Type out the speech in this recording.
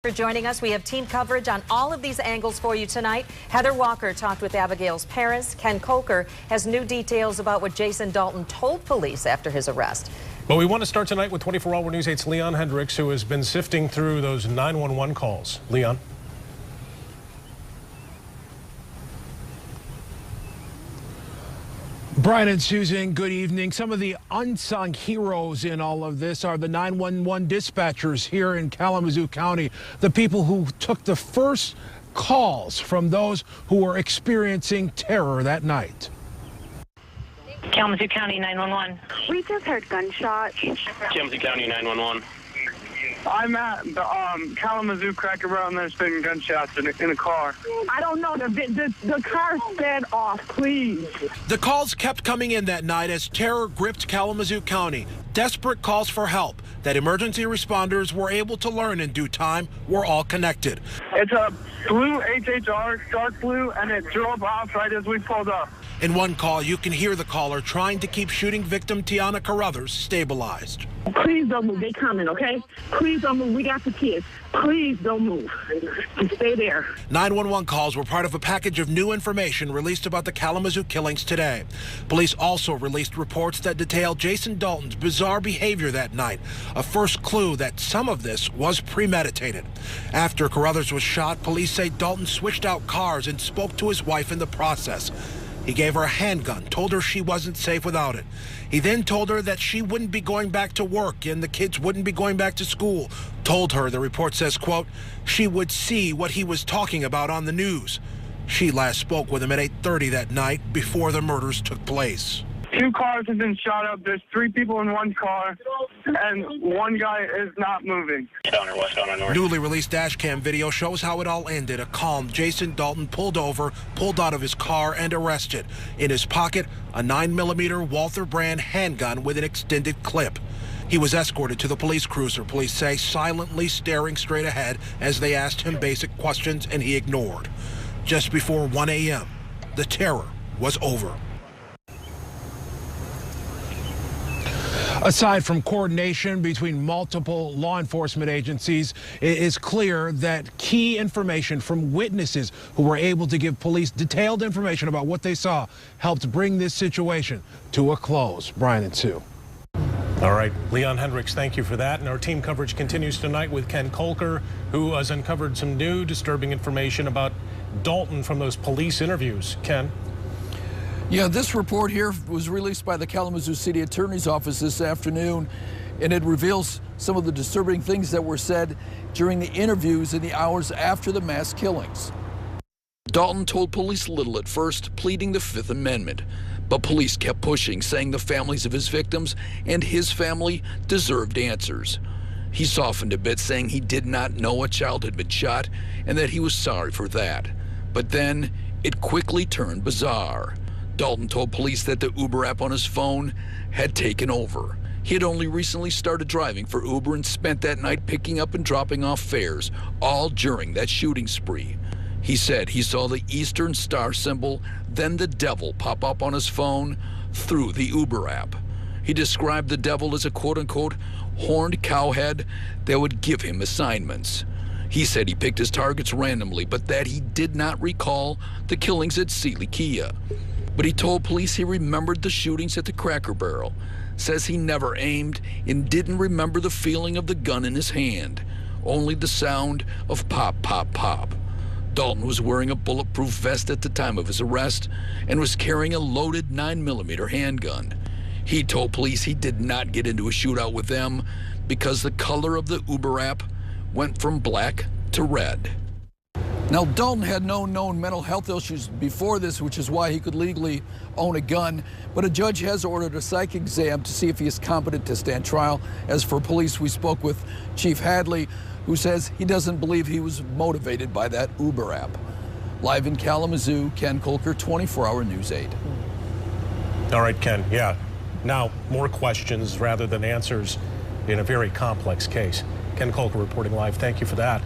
For joining us. We have team coverage on all of these angles for you tonight. Heather Walker talked with Abigail's parents. Ken Kolker has new details about what Jason Dalton told police after his arrest. But we want to start tonight with 24-Hour News 8's Leon Hendricks, who has been sifting through those 911 calls. Leon. Brian and Susan, good evening. Some of the unsung heroes in all of this are the 911 dispatchers here in Kalamazoo County, the people who took the first calls from those who were experiencing terror that night. Kalamazoo County 911. We just heard gunshots. Kalamazoo County 911. I'm at the Kalamazoo Cracker Barrel, and there's been gunshots in a car. I don't know. The car sped off, please. The calls kept coming in that night as terror gripped Kalamazoo County. Desperate calls for help that emergency responders were able to learn in due time were all connected. It's a blue HHR, dark blue, and it drove off right as we pulled up. In one call, you can hear the caller trying to keep shooting victim Tiana Carruthers stabilized. Please don't move. They coming, okay? Please don't move. We got the kids. Please don't move. Just stay there. 911 calls were part of a package of new information released about the Kalamazoo killings today. Police also released reports that detailed Jason Dalton's bizarre behavior that night, a first clue that some of this was premeditated. After Carruthers was shot, police say Dalton switched out cars and spoke to his wife in the process. He gave her a handgun, told her she wasn't safe without it. He then told her that she wouldn't be going back to work and the kids wouldn't be going back to school. Told her, the report says, quote, she would see what he was talking about on the news. She last spoke with him at 8:30 that night before the murders took place. 2 cars have been shot up. There's 3 people in one car, and one guy is not moving. Newly released dash cam video shows how it all ended. A calm Jason Dalton pulled out of his car and arrested. In his pocket, a 9mm Walther brand handgun with an extended clip. He was escorted to the police cruiser, police say, silently staring straight ahead as they asked him basic questions and he ignored. Just before 1 a.m., the terror was over. Aside from coordination between multiple law enforcement agencies, it is clear that key information from witnesses who were able to give police detailed information about what they saw helped bring this situation to a close. Brian and Sue. All right, Leon Hendricks, thank you for that. And our team coverage continues tonight with Ken Kolker, who has uncovered some new disturbing information about Dalton from those police interviews. Ken? Yeah, this report here was released by the Kalamazoo City Attorney's Office this afternoon, and it reveals some of the disturbing things that were said during the interviews in the hours after the mass killings. Dalton told police little at first, pleading the Fifth Amendment, but police kept pushing, saying the families of his victims and his family deserved answers. He softened a bit, saying he did not know a child had been shot and that he was sorry for that. But then it quickly turned bizarre. Dalton told police that the Uber app on his phone had taken over. He had only recently started driving for Uber and spent that night picking up and dropping off fares, all during that shooting spree. He said he saw the Eastern Star symbol, then the devil pop up on his phone through the Uber app. He described the devil as a quote-unquote horned cowhead that would give him assignments. He said he picked his targets randomly, but that he did not recall the killings at Sealy Kia. But he told police he remembered the shootings at the Cracker Barrel, says he never aimed and didn't remember the feeling of the gun in his hand, only the sound of pop, pop, pop. Dalton was wearing a bulletproof vest at the time of his arrest and was carrying a loaded 9mm handgun. He told police he did not get into a shootout with them because the color of the Uber app went from black to red. Now, Dalton had no known mental health issues before this, which is why he could legally own a gun. But a judge has ordered a psych exam to see if he is competent to stand trial. As for police, we spoke with Chief Hadley, who says he doesn't believe he was motivated by that Uber app. Live in Kalamazoo, Ken Kolker, 24-Hour News 8. All right, Ken. Yeah. Now, more questions rather than answers in a very complex case. Ken Kolker reporting live. Thank you for that.